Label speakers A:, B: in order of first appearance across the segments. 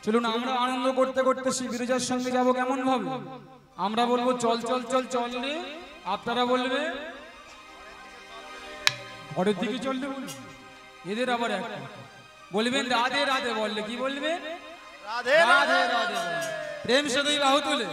A: চলুন আমরা আনন্দ করতে করতে শ্রী বিরজার সঙ্গে যাব কেমন ভাবে? আমরা বলবো চল চল চল চল রে, আপনারা বলবে ঘরের দিকে চলতে বলবে। এদের আবার এক বলবেন রাধে রাধে, বললে কি বলবেন? রাধে রাধে রাধে। প্রেম সদয় বাহু তুলে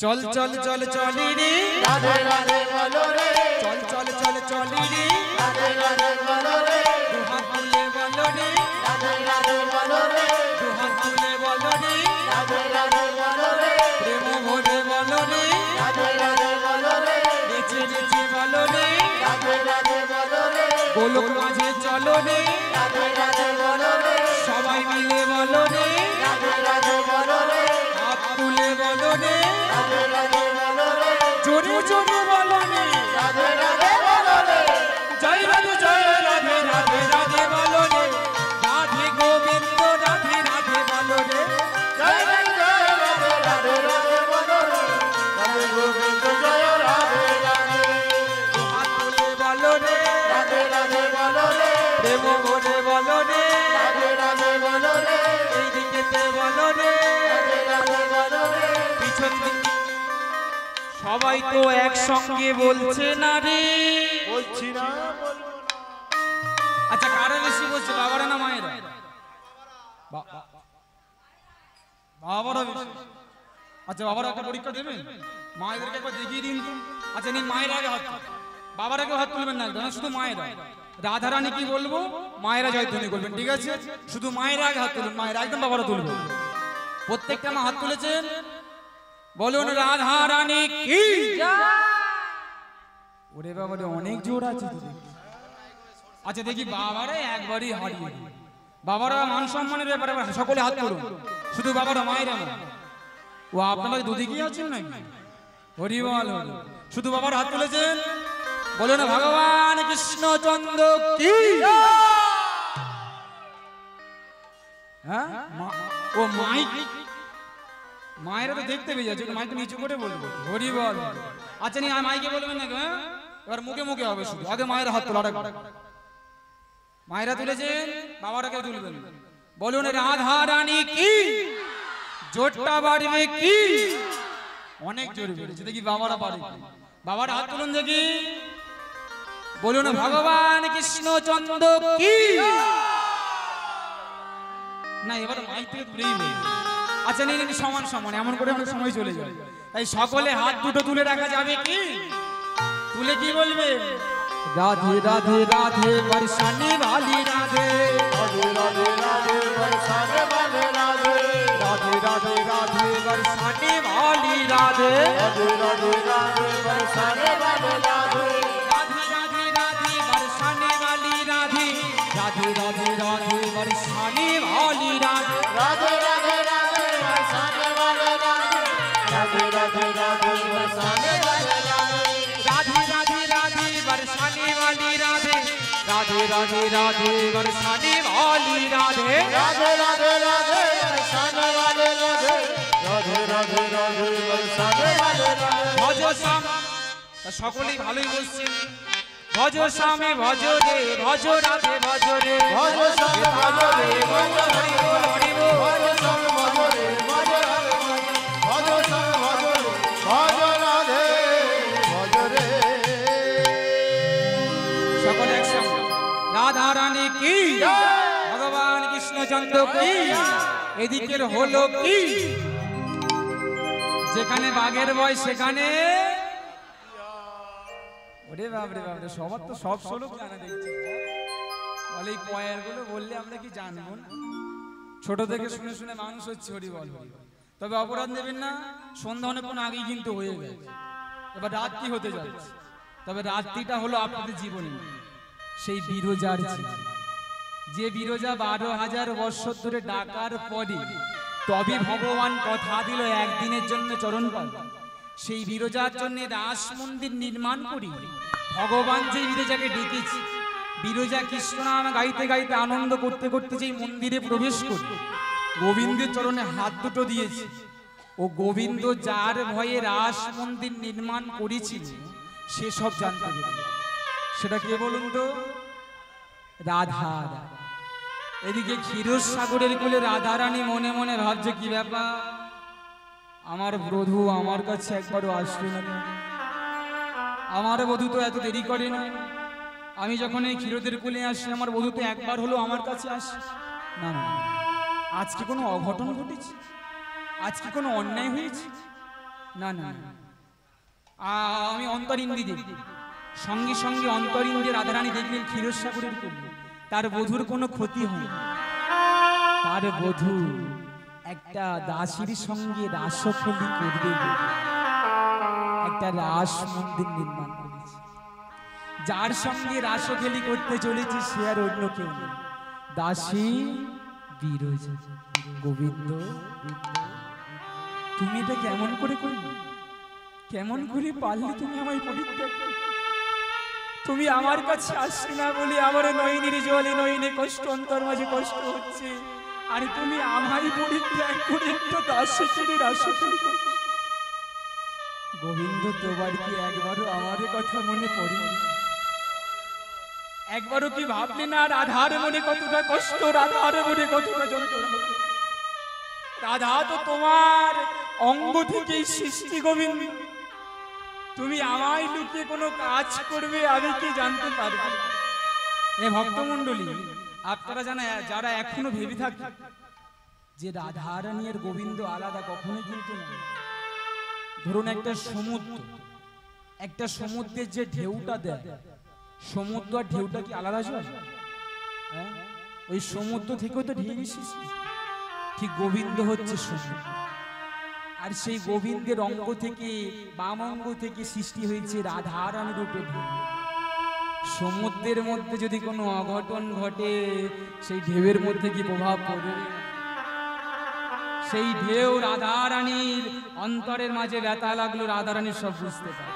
A: চল চল চল চলি রে,
B: রাধে রাধে বলো রে,
A: চল চল চল চলি রে,
B: রাধে রাধে বলো রে,
A: দুহাত তুলে বলো রে,
B: রাধে রাধে বলো রে,
A: দুহাত তুলে বলো রে,
B: রাধে রাধে বলো রে,
A: প্রেম ভরে বলো রে,
B: রাধে রাধে বলো রে,
A: নেচে নেচে বলো রে,
B: রাধে রাধে বলো রে,
A: গোলক মাঝে চলো রে,
B: রাধে রাধে বলো রে,
A: সবাই মিলে বলো রে,
B: রাধে রাধে বলো রে,
A: হাত তুলে বলো রে,
B: রাধে রাধে বলো রে,
A: জোরে জোরে বলো রে,
B: রাধে রাধে বলো রে,
A: জয় রাধে জয় রাধে রাধে রাধে বলো রে, রাধে গোবিন্দ রাধে রাধে বলো রে,
B: জয় রাধে জয় রাধে রাধে রাধে বলো রে, রাধে গোবিন্দ জয় রাধে রাধে,
A: হাত তুলে বলো রে,
B: রাধে রাধে বলো রে,
A: প্রেম ভরে বলো রে,
B: রাধে রাধে বলো রে,
A: এই দিকেতে বলো রে,
B: রাধে রাধে বলো রে,
A: পিছন দিকে সবাই তো একসঙ্গে বলছে না রে।
B: বলছি না বলবো না,
A: আচ্ছা কারা বেশি বলছে, বাবারা না মায়েরা? বাবারা বেশি। আচ্ছা বাবারা একটা পরীক্ষা দেবেন, মায়েদেরকে একবার দেখিয়ে দিন তো। আচ্ছা নিন মায়ের আগে হাত, বাবার আগে হাত তুলবেন না, শুধু মায়েরা। রাধারানী কি বলবো, মায়েরা জয়ধ্বনি করবেন, ঠিক আছে? শুধু মায়ের আগে হাত তুলুন, মায়েরা একদম, বাবারা তুলবেন। প্রত্যেকটা মা হাত তুলেছেন, বলুন রাধা রানী কি। ওরে বাবা রে, অনেক জোর আছে তো দেখি। আচ্ছা দেখি বাবারা একবারই হারিয়ে দিই। বাবারা মান সম্মানের ব্যাপারে সকলে হাত তুলুন, শুধু বাবারা, মায়েরা না। ও আপনারা দুদিকেই আছেন নাকি? হরি বল হরি। শুধু বাবার হাত তুলেছেন, বলুন ভগবান কৃষ্ণচন্দ্র কি। হ্যাঁ ও মাইক, মায়েরা তো দেখতে পেয়ে যাচ্ছে, মাইক নিচু করে বলবো হরি বল। আচ্ছা নি মাইকে বলবেন না, হ্যাঁ এবার মুখে মুখে হবে শুধু। আগে মায়ের হাত তোলা, মায়েরা তুলেছেন, বাবারা কেউ তুলবেন। বলুন রাধা রানী কি, জোরটা বাড়বে কি। অনেক জোরে বেড়েছে, দেখি বাবারা পারে। বাবার হাত তুলুন দেখি, বলুন ভগবান কৃষ্ণচন্দ্র কি। না এবার মাইক থেকে দূরেই নেই। আচ্ছা নিন সমান সমান, এমন করে অনেক সময় চলে যায়, তাই সকলে হাত দুটো তুলে রাখা যাবে কি? তুলে কি বলবে? राधे राधे राधे बरसाने वाली राधे,
B: राधे राधे राधे बरसाने वाले राधे,
A: राधे राधे राधे बरसाने वाली राधे,
B: राधे राधे राधे बरसाने वाले राधे,
A: राधे राधे राधे बरसाने वाली राधे, राधे राधे राधे बरसाने वाली राधे,
B: राधे राधे राधे बरसाने वाले राधे, राधे राधे राधे बरसाने वाले राधे,
A: राधे राधे राधे बरसाने वाली राधे, राधे राधे राधे बरसाने वाली राधे,
B: राधे राधे राधे बरसाने वाले राधे, राधे राधे राधे बरसाने वाले राधे,
A: ভজ শ্যাম। সকলেই ভালোই বলছেন, ভজ শ্যামে ভজ রে, ভজ রাধে ভজ রে,
B: भज सब भज रे भज
A: হরি বল হরি বল।
B: भज सब भज रे भज राधे भज सब भज रे भज राधे भज रे,
A: সকলে একসঙ্গে রাধা রানী কি, ভগবান কৃষ্ণচন্দ্র কি, এদিকের হলো কি। যেখানে বাঘের ভয় সেখানে, ওরে বাপরে বাপরে, সবার তো সব শ্লোক জানা দেখছি। বলে এই পয়ের গুলো বললে আমরা কি জানবো না? ছোট থেকে শুনে শুনে মানুষ হচ্ছে, হরি বল হরি বল। তবে অপরাধ নেবেন না, সন্ধ্যা অনেকক্ষণ আগেই কিন্তু হয়ে গেছে, এবার রাত্রি হতে যাচ্ছে। তবে রাত্রিটা হলো আপনাদের জীবনে সেই বিরজার ছিল, যে বিরজা 12,000 বৎসর ধরে ডাকার পরে তবে ভগবান কথা দিল একদিনের জন্য চরণ পাবে। সেই বিরজার জন্য রাস মন্দির নির্মাণ করি ভগবান যে বিরজাকে ডেকেছি, বিরজা কৃষ্ণ নাম গাইতে গাইতে আনন্দ করতে করতে যেই মন্দিরে প্রবেশ করি, গোবিন্দের চরণে হাত দুটো দিয়েছি। ও গোবিন্দ যার ভয়ে রাস মন্দির নির্মাণ করেছিল সে সব জানতে পেরে। সেটা কে বলুন তো? রাধা। এদিকে ক্ষীরসাগরের কোলে রাধারানী মনে মনে ভাবছে কি ব্যাপার, আমার বধূ আমার কাছে একবারও আসলো না, আমার বধূ তো এত দেরি করে না। আমি যখন এই ক্ষীরদের কোলে আসি আমার বধূ তো একবার হলো আমার কাছে আসে না। না, আজকে কোনো অঘটন ঘটেছে, আজকে কোনো অন্যায় হয়েছে? না না, আমি অন্তরিন্দি দেখি। সঙ্গে সঙ্গে অন্তরিন্দি রাধারানী দেখলেন ক্ষীরসাগরের কোলে তার বধূর কোনো ক্ষতি হয় না। তার বধূ একটা দাসীর সঙ্গে রাসখেলি করবে, একটা রাস মন্দির নির্মাণ করেছে। যার সঙ্গে রাসখেলি করতে চলেছে সে আর অন্য কেউ নেই, দাসী বিরজা। গোবিন্দ, তুমি এটা কেমন করে করলে, কেমন করে পারলে তুমি আমায় পরিত্যাগ করতে? তুমি আমার কাছে আসছি না বলে আমার নয়নের জলে নয়নে কষ্ট, অন্তর মাঝে কষ্ট হচ্ছে, আর তুমি আমায় পরিত্যাগ করে একটা দাসী করে রাসখেলি করছো। গোবিন্দ, তোমার কি একবারও আমার কথা মনে পড়ে? একবারও কি ভাবলে না রাধার মনে কতটা কষ্ট, রাধার মনে কতটা যন্ত্রণা? রাধা তো তোমার অঙ্গ থেকেই সৃষ্টি। গোবিন্দ, তুমি আমায় লুকিয়ে কোনো কাজ করবে আমি কি জানতে পারবো? এ ভক্তমণ্ডলী, আপনারা যারা এখনো ভেবে থাকে যে রাধারানী আর গোবিন্দ আলাদা, কখনোই কিন্তু না। ধরুন একটা সমুদ্রের যে ঢেউটা দেয়, সমুদ্র আর ঢেউটা কি আলাদা জল? হ্যাঁ, ওই সমুদ্র থেকেও তো ঢেউ সৃষ্টি। ঠিক গোবিন্দ হচ্ছে সমুদ্র, আর সেই গোবিন্দের অঙ্গ থেকে, বাম অঙ্গ থেকে সৃষ্টি হয়েছে রাধারানী রূপে ঢেউ। সমুদ্রের মধ্যে যদি কোনো অঘটন ঘটে সেই ঢেউয়ের মধ্যে কি প্রভাব পড়বে? সেই ঢেউ রাধারানীর অন্তরের মাঝে ব্যথা লাগলো, রাধারানী সব বুঝতে পারে।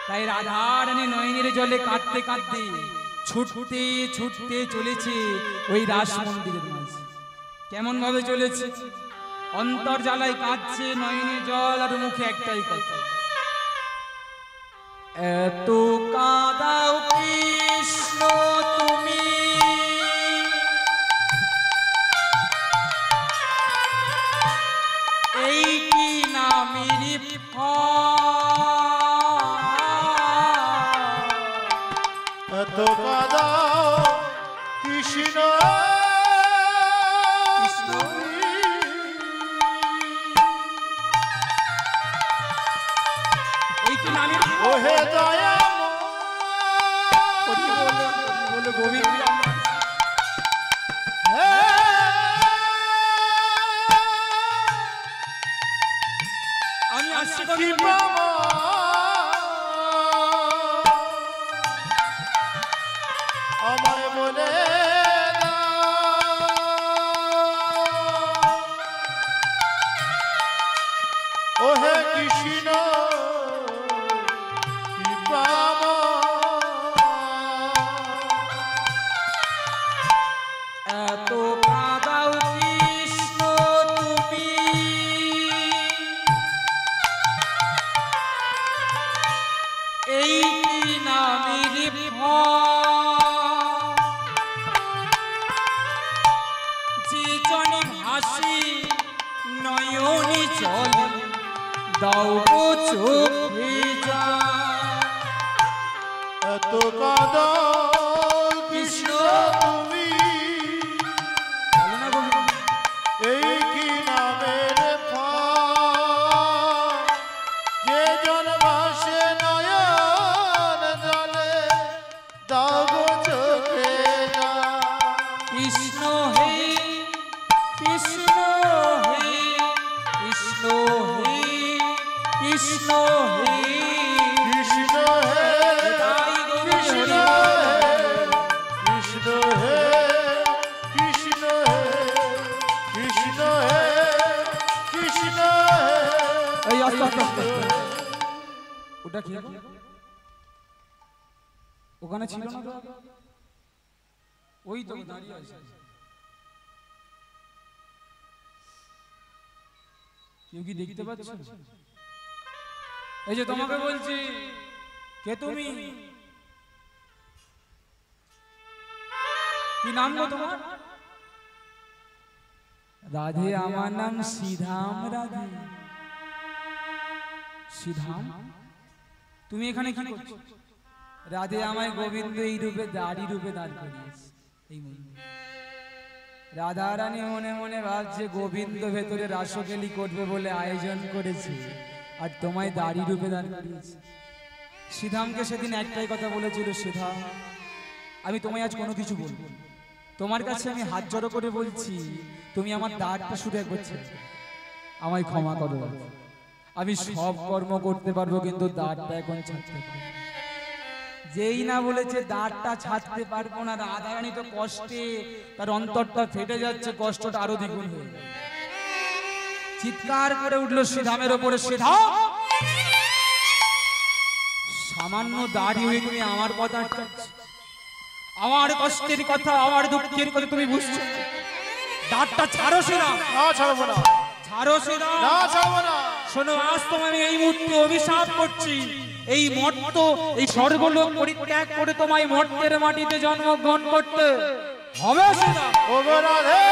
A: তাই রাধারানী নয়নের জলে কাঁদতে কাঁদতে ছুটতে ছুটতে চলেছে ওই রাস মন্দিরের মাঝে। কেমন ভাবে চলেছে? অন্তর জ্বালায় কাঁদছে, নয়নে জল, আর মুখে একটাই কথা, এত কাঁদাও কৃষ্ণ তুমি, এই কি নামের
B: এত কাঁদাও কৃষ্ণ,
A: এই কি নামের
B: ওহে দয়া
A: গোবিন্দ। আমি আসছি গোবিন্দ,
B: আমায় বলে ওহে কৃষ্ণ
A: এত কাঁদাও কৃষ্ণ তুমি, এই কি নামের যে জন ভাসি নয়নি জল, দাও গো চোখে যা।
B: এত কাঁদাও কৃষ্ণ তুমি,
A: বলো না গোবিন্দ,
B: এই কি নামের যে জন ভাসে নয়ন জলে, দাও গো চোখে যা।
A: কৃষ্ণ হে কৃষ্ণ হে কৃষ্ণ হে কৃষ্ণ হে
B: কৃষ্ণ হে কৃষ্ণ কৃষ্ণ হে কৃষ্ণ হে কৃষ্ণ হে কৃষ্ণ হে।
A: এই আস্তে আস্তে আস্তে আস্তে। ওটা কি ওখানে ছিল না তো? ওই তো দাঁড়িয়ে আছে, কেউ কি দেখতে পাচ্ছ? এই যে তোমাকে বলছি, কে তুমি? কি নাম গো তোমার? রাধে, আমার নাম শ্রীধাম। রাধে, শ্রীধাম, তুমি এখানে কি করছো? রাধে, আমায় গোবিন্দ এই রূপে দাড়ি রূপে দাঁড় করিয়েছে এই মন্দিরে। রাধা রানী মনে মনে ভাবছে গোবিন্দ ভেতরে রাসকেলি করবে বলে আয়োজন করেছে, আর তোমায় দাড়ি রূপে দাঁড় করিয়েছে। শ্রীধামকে সেদিন একটাই কথা বলেছিল, শ্রীধাম আমি তোমায় আজ কোনো কিছু বলবো, তোমার কাছে আমি হাত জড়ো করে বলছি, তুমি আমার দাঁড়টা শুধু একবার ছেড়ে দাও, আমায় ক্ষমা করো। আমি সব কর্ম করতে পারবো, কিন্তু দাঁড়টা এখন ছাড়তে পারবো। যেই না বলেছে দাঁড়টা ছাড়তে পারবো না, রাধারানী তো কষ্টে তার অন্তরটা ফেটে যাচ্ছে, কষ্টটা আরো দ্বিগুণ হয়ে গেল। চিৎকার করে উঠলো শ্রীধামের ওপরে, শ্রীধাম সামান্য দাড়ি হয়ে তুমি আমার কথা আটকাচ্ছ, আমার কষ্টের কথা, আমার দুঃখের কথা তুমি বুঝছো? দাঁড়টা ছাড়ো শ্রীরাম।
B: না ছাড়বো না,
A: ছাড়ো শ্রীরাম,
B: না ছাড়বো না।
A: শোনো, আজ তোমায় আমি এই মুহূর্তে অভিশাপ করছি, এই মর্ত এই স্বর্গলোক পরিত্যাগ করে তোমায় মর্তের মাটিতে জন্মগ্রহণ করতে হবে শ্রীরাম।
B: ওগো রাধে,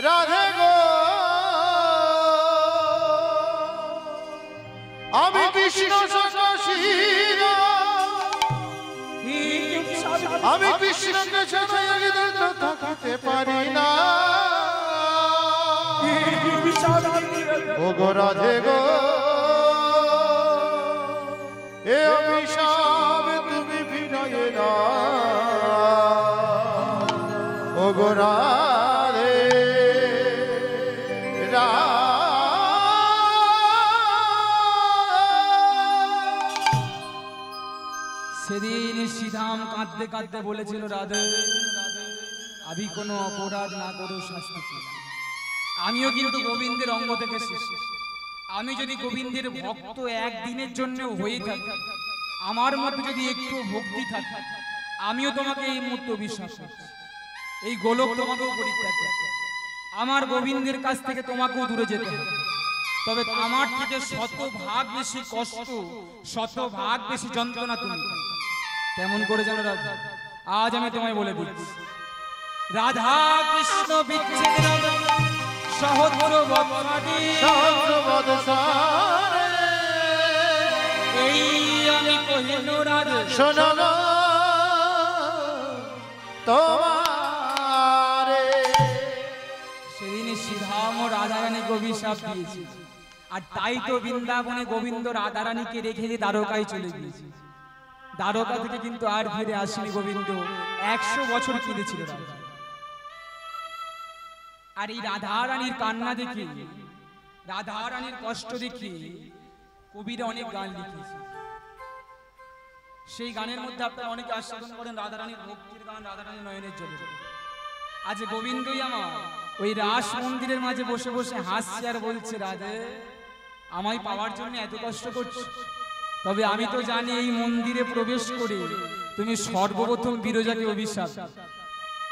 B: রাধে গো, আমি কৃষ্ণ সশীল, আমি কৃষ্ণকে ছাড়া একদিন থাকতে পারি না। ওগো রাধে গো, এ অভিশাপ তুমি ফিরাইয়ে না। ওগো রাধে,
A: সেদিন শ্রীধাম কাঁদতে কাঁদতে বলেছিল, রাধে আমি কোনো অপরাধ না করেও শাস্তি পেলাম। আমিও কিন্তু গোবিন্দের অঙ্গ থেকে এসেছি। আমি যদি গোবিন্দের ভক্ত একদিনের জন্য হয়ে থাকি, আমার মধ্যে যদি একটু ভক্তি থাকে, আমিও তোমাকে এই মুহূর্তে বিশ্বাস করছি, এই গোলক তোমাকেও পরিত্যাগ করতে হবে। আমার গোবিন্দের কাছ থেকে তোমাকেও দূরে যেতে হবে। তবে আমার থেকে শতভাগ বেশি কষ্ট, শতভাগ বেশি যন্ত্রণা তুমি কেমন করে জানো রাধা? আজ আমি তোমায় বলে দিচ্ছি, রাধা কৃষ্ণ বিচ্ছেদ সহস্র বৎসরে, এই আমি কহিল রাধে,
B: শোনো গো তোমারে।
A: সেদিন শ্রীধাম ও রাধারানীকে অভিশাপ দিয়েছে, আর তাই তো বৃন্দাবনে গোবিন্দ রাধারানীকে রেখে দিয়ে দ্বারকায় চলে গিয়েছে। দ্বারকা থেকে কিন্তু আর ফিরে আসেনি গোবিন্দ, 100 বছর কেঁদেছিল রাধা। আর এই রাধারানীর কান্না দেখে, রাধারানীর কষ্ট দেখে কবিরা অনেক গান লিখেছে। সেই গানের মধ্যে আপনারা অনেকে আস্বাদন করেন রাধারানীর ভক্তির গান, রাধারানীর নয়নের জলে। আজ গোবিন্দই আমার ওই রাস মন্দিরের মাঝে বসে বসে হাসছে আর বলছে, রাধে আমায় পাওয়ার জন্য এত কষ্ট করছো, তবে আমি তো জানি এই মন্দিরে প্রবেশ করে তুমি সর্বপ্রথম বিরজাকে অভিশাপ।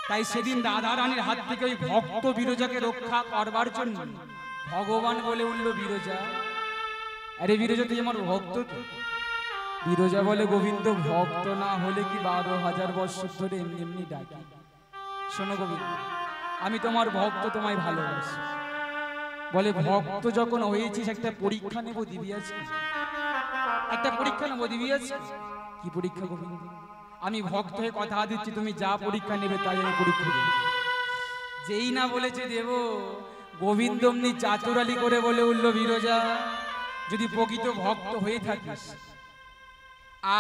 A: তাই সেদিন রাধারানীর হাত থেকে ওই ভক্ত বিরজাকে রক্ষা করবার জন্য ভগবান বলে উঠল, বিরজা আরে বিরজা তুই আমার ভক্ত তো। বিরজা বলে, গোবিন্দ ভক্ত না হলে কি 12,000 বছর ধরে এমনি এমনি ডাকি? শোনো গোবিন্দ, আমি তোমার ভক্ত, তোমায় ভালোবাসি। বলে, ভক্ত যখন হয়েছিস একটা পরীক্ষা নেব, দিবি আছে? একটা পরীক্ষা নেব, দিবি আছে? কি পরীক্ষা গোবিন্দ? আমি ভক্ত হয়ে কথা দিচ্ছি, তুমি যা পরীক্ষা নেবে তাই আমি পরীক্ষা দেব। যেই না বলেছে দেব, গোবিন্দ অমনি চাতুরালি করে বলে উঠল, বিরজা যদি প্রকৃত ভক্ত হয়ে থাকিস,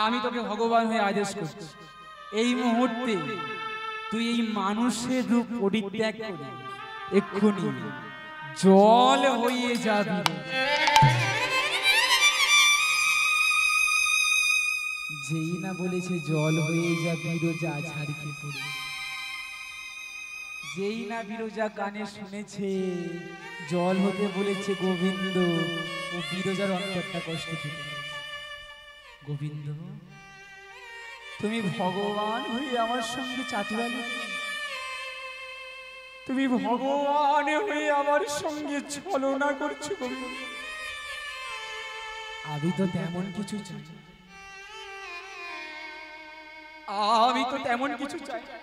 A: আমি তোকে ভগবান হয়ে আদেশ করছি, এই মুহূর্তে তুই এই মানুষের রূপ পরিত্যাগ করে এক্ষুনি জল হয়ে যাবি। যেই না বলেছে জল হয়ে যা, বিরজা ঝাড়কে পড়ে। যেই না বিরজা কানে শুনেছে জল হতে বলেছে গোবিন্দ, ও বিরজার অন্তরটা কষ্ট পেয়ে। গোবিন্দ তুমি ভগবান হয়ে আমার সঙ্গে চাতুরালি, তুমি ভগবান হয়ে আমার সঙ্গে ছলনা করছো গোবিন্দ। আমি তো তেমন কিছু চাই, আমি তো তেমন কিছু চাই না।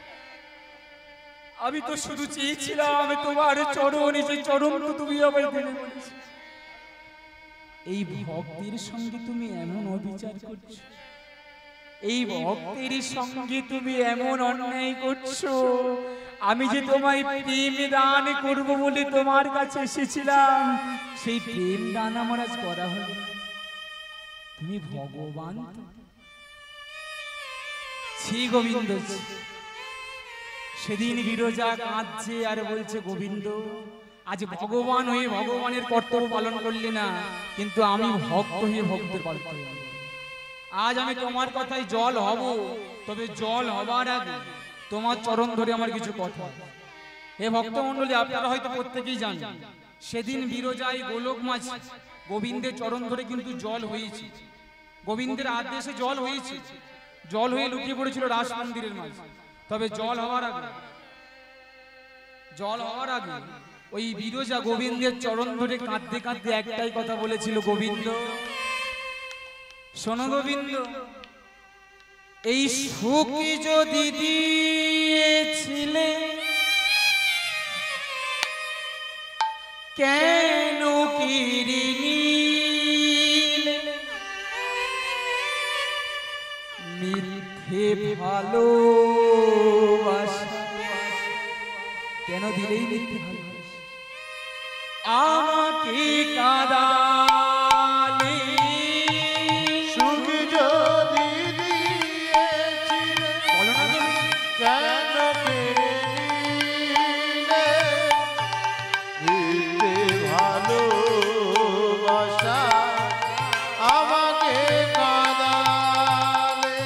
A: আমি তো শুধু চেয়েছিলাম তোমার চরণ, যে চরণ তো তুমি আমায় দিলে। এই ভক্তের সঙ্গে তুমি এমন অবিচার করছো, এই ভক্তের সঙ্গে তুমি এমন অন্যায় করছো। আমি যে তোমায় প্রেম দান করব বলে তোমার কাছে এসেছিলাম, সেই প্রেম দান আমার আজ করা হলো। তুমি ভগবান তো? ছি গোবিন্দ। সেদিন বিরজা কাঁদছে আর বলছে, গোবিন্দ আজ ভগবান হয়ে ভগবানের কর্তব্য পালন করলি না, কিন্তু আমি ভক্ত হয়ে ভক্তের পালন করব। আজ আমি তোমার কথায় জল হব, তবে জল হবার আগে তোমার চরণ ধরে আমার কিছু কথা। হে ভক্তমণ্ডলী, আপনারা হয়তো প্রত্যেকেই জানেন, সেদিন বিরজায় গোলক মাঝ গোবিন্দের চরণ ধরে কিন্তু জল হয়েছে, গোবিন্দের আদেশে জল হয়েছে। জল হয়ে লুকিয়ে পড়েছিল রাস মন্দিরের মাঝে। তবে জল হওয়ার আগে ওই বিরজা গোবিন্দের চরণ ধরে কাঁদতে কাঁদতে একটাই কথা বলেছিল, গোবিন্দ শোনো গোবিন্দ, এই সুখ যদি দিয়েছিলে কেন কিনে নিলে, মিথ্যে ভালোবাসা কেন দিলেই মিথ্যে ভালোবাসা, আমাকে কাঁদালে।
B: সুখ যদি দিয়েছিলে
A: বলো না
B: কেন কেড়ে নিলে, মিথ্যে ভালোবাসা আমাকে কাঁদালে।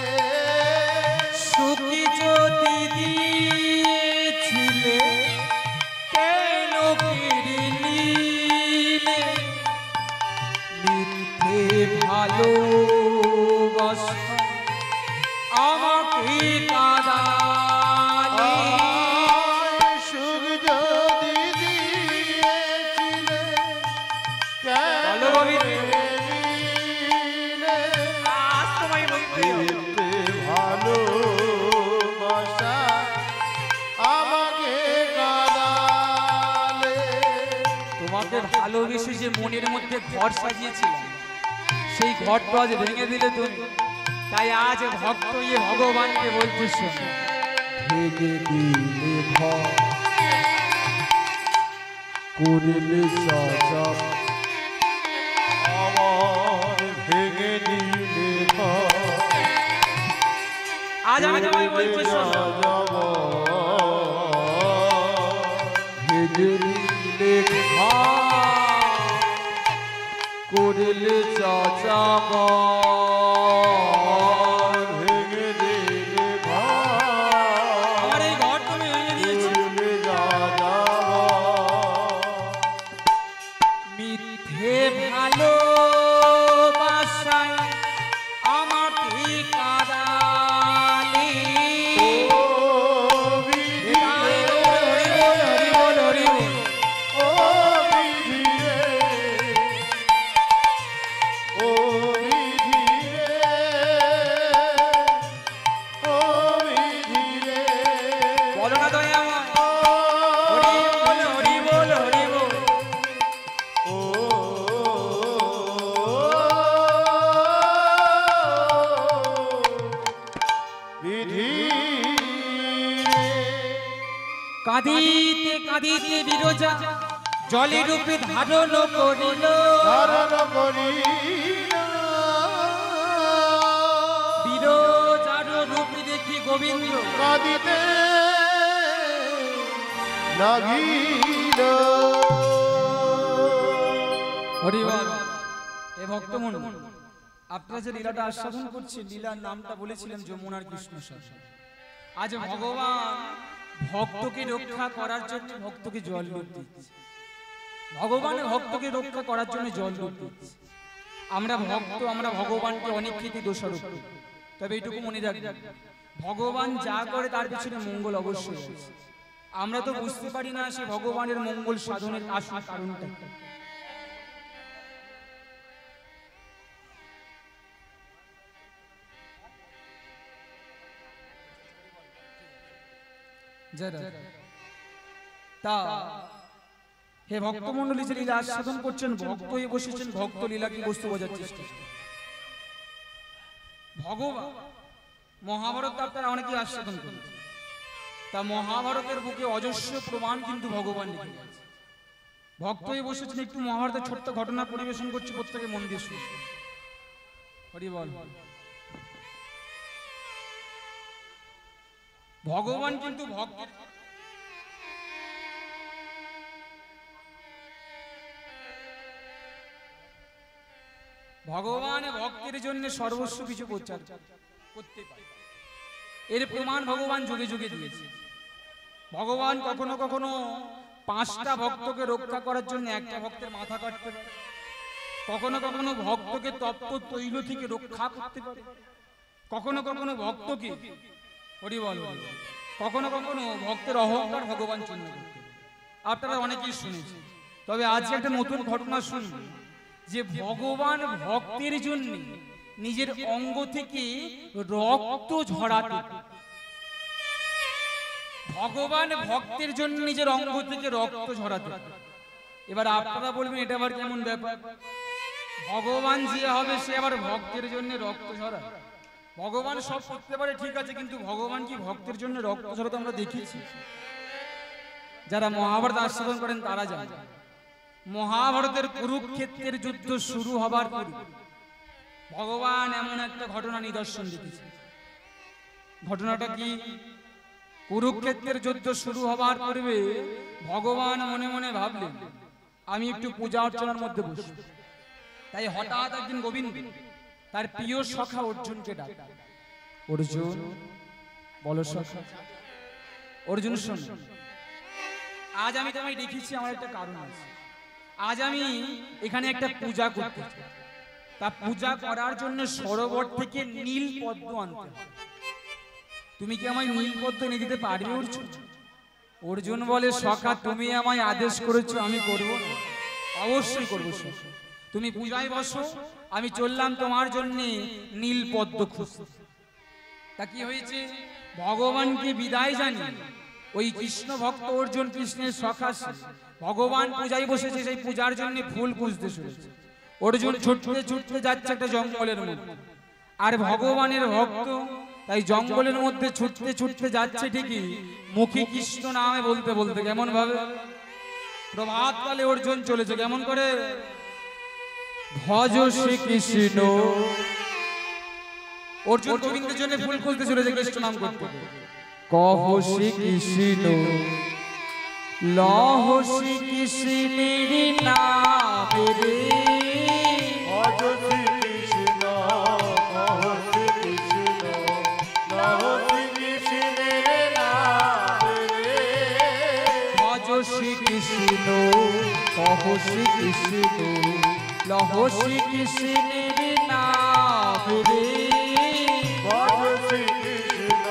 A: সুখ যদি দিয়েছিলে কেন কেড়ে নিলে, মিথ্যে ভালোবাসা আমাকে কাঁদালে।
B: সুখ যদি দিয়েছিলে কেন
A: বলো গোবিন্দ।
B: কেড়ে নিলে,
A: আজ তোমায় বলতেই হবে।
B: মিথ্যে ভালোবাসা আমাকে কাঁদালে।
A: তোমাকে ভালোবেসে যে মনের মধ্যে ঘর সাজিয়েছিলাম, সেই ঘরটা আজ ভেঙে দিলে তুমি। তাই আজ ভক্ত ইয়ে ভগবানকে বলতে শোনো,
B: ভেঙে দিলে ঘর করিলে চপ, আমার ভেঙে দিলে ঘর
A: আজ আমি তোমায় বলতে শোনো,
B: ভেঙে দিলে ঘর করিলে চপ, ভেঙে দিলে ঘর
A: আমার এই ঘর তুমি ভেঙে দিয়েছো।
B: করিলে
A: মিথ্যে ভালোবাসায় আমাকে কাঁদালে। হরি বল, হরি বল, হরি বল।
B: ও বিধি রে, ও বিধি রে, ও বিধি রে,
A: বলো না দয়াময়, হরি বল, হরি বল, হরি বল।
B: ও বিধি রে।
A: কাঁদিতে কাঁদিতে বিরজা জলে রূপে ধারণ করিল।
B: ধারণ করিল,
A: বিরজার রূপে দেখি গোবিন্দ
B: কাঁদিতে লাগিল।
A: হরিবল। এ ভক্তমণ্ডল, আপনারা যে লীলাটা আস্বাদন করছেন, লীলার নামটা বলেছিলেন যমুনার কৃষ্ণ সার। আজ ভগবান ভক্তকে রক্ষা করার জন্য ভক্তকে জল রূপ দিচ্ছে। ভগবান ভক্তকে রক্ষা করার জন্য জল রূপ দিচ্ছে। আমরা ভক্ত, আমরা ভগবানকে অনেক ক্ষেত্রে দোষারোপ করি। তবে এইটুকু মনে রাখবেন, ভগবান যা করে তার পিছনে মঙ্গল অবশ্যই আছে। আমরা তো বুঝতে পারি না সে ভগবানের মঙ্গল সাধনের আসল কারণটা। যারা তা হে ভক্তমণ্ডলী যে লীলা আস্বাদন করছেন, ভক্ত হয়ে বসেছেন, ভক্ত লীলাকে বস্তু বোঝার চেষ্টা করছেন। ভগবান মহাভারত আপনারা অনেকেই আস্বাদন করেছেন, তা মহাভারতের বুকে অজস্র প্রমাণ কিন্তু ভগবান লিখে গেছে। ভক্ত হয়ে বসেছেন, একটু মহাভারতের ছোট্ট ঘটনা পরিবেশন করছে, প্রত্যেকে মন দিয়ে শুনছে। হরি বল। ভগবান কিন্তু ভগবান ভক্তের জন্য সর্বস্ব কিছু করতে পারে। এর প্রমাণ ভগবান যুগে যুগে দিয়েছে। ভগবান কখনো কখনো 5টা ভক্তকে রক্ষা করার জন্য একটা ভক্তের মাথা কাটতে পারে, কখনো কখনো ভক্তকে তপ্ত তৈল থেকে রক্ষা করতে পারে, কখনো কখনো ভক্তকে হরি বল, কখনো কখনো ভক্তের অহংকার ভগবান চিহ্ন করতে পারে। আপনারা অনেকেই শুনেছেন, তবে আজকে একটা নতুন ঘটনা শুনবেন যে ভগবান ভক্তের জন্য নিজের অঙ্গ থেকে রক্ত ঝরাতে, ভগবান ভক্তের জন্য নিজের অঙ্গ থেকে রক্ত ঝরাতে। এবার আপনারা বলবেন এটা আবার কেমন ব্যাপার? ভগবান যে হবে সে আবার ভক্তের জন্য রক্ত ঝরায়? ভগবান সব করতে পারে ঠিক আছে, কিন্তু ভগবান কি ভক্তের জন্য রক্ত ঝরাতে আমরা দেখেছি? যারা মহাভারত আস্বাদন করেন তারা জানেন, মহাভারতের কুরুক্ষেত্রের যুদ্ধ শুরু হবার পর ভগবান এমন একটা ঘটনা নিদর্শন দিয়েছে। ঘটনাটা কি? কুরুক্ষেত্রের যুদ্ধ শুরু হবার পূর্বে ভগবান মনে মনে ভাবলেন আমি একটু পূজা অর্চনার মধ্যে বসি। তাই হঠাৎ একদিন গোবিন্দ তার প্রিয় সখা অর্জুনকে ডাকলেন। অর্জুন বলো সখা। অর্জুন শোন, আজ আমি তোমায় দেখেছি, আমার একটা কারণ আছে। আজ আমি এখানে একটা পূজা করতে চাই, তা পূজা করার জন্য সরোবর থেকে নীল পদ্ম আনতে হবে। তুমি কি আমায় নীল পদ্ম এনে দিতে পারবে অর্জুন? অর্জুন বলে সখা তুমি আমায় আদেশ করেছো, আমি করব? অবশ্যই করবো। তুমি পূজায় বসো, আমি চললাম তোমার জন্য নীল পদ্ম খুঁজতে। তা কি হয়েছে? ভগবানকে বিদায় জানি ওই কৃষ্ণ ভক্ত অর্জুন কৃষ্ণের সখা ভগবান পূজায় বসেছে, সেই পূজার জন্য ফুল খুঁজতে শুনেছে। অর্জুন ছুটতে ছুটতে যাচ্ছে একটা জঙ্গলের মধ্যে, আর ভগবানের ভক্ত তাই জঙ্গলের মধ্যে ছুটতে ছুটতে যাচ্ছে ঠিকই, মুখে কৃষ্ণ নামে বলতে বলতে। কেমন ভাবে? প্রভাতকালে অর্জুন চলেছে কেমন করে? ভজ শ্রী কৃষ্ণ। অর্জুন গোবিন্দের জন্য ফুল খুঁজতে চলেছে, কৃষ্ণ নাম করতে। কহ শ্রী কৃষ্ণ লহ শ্রী কৃষ্ণের নাম রে।
B: ভজ শ্রী কৃষ্ণ কহ শ্রী কৃষ্ণ লহ শ্রী কৃষ্ণের নাম রে।
A: ভজ শ্রী কৃষ্ণ কহ শ্রী কৃষ্ণ লহ শ্রী কৃষ্ণের নাম রে।
B: ভজ শ্রী কৃষ্ণ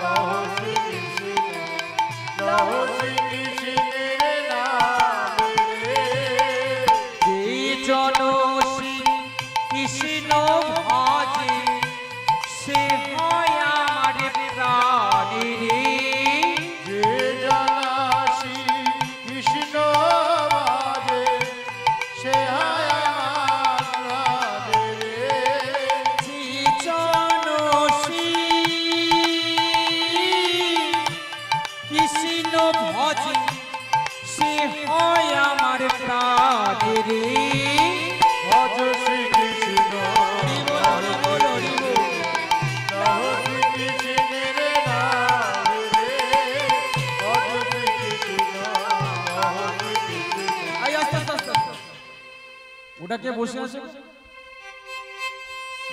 B: কহ শ্রী কৃষ্ণ লহ শ্রী কৃষ্ণের নাম রে।
A: যে জন শ্রী কৃষ্ণ ভজে সে হয় আমার প্রাণ রে।
B: যে জানাসি কৃষ্ণ বাজে সে হয় আমার রাধে রে।
A: যে জন শ্রী কৃষ্ণ ভজে সে হয় আমার প্রাণ রে।
B: ভজ শ্রী কৃষ্ণ লহ শ্রী কৃষ্ণের নাম রে। ভজ শ্রী কৃষ্ণ লহ শ্রী কৃষ্ণ।
A: আই আস্তে আস্তে আস্তে আস্তে। ওটা কে বসে আছে?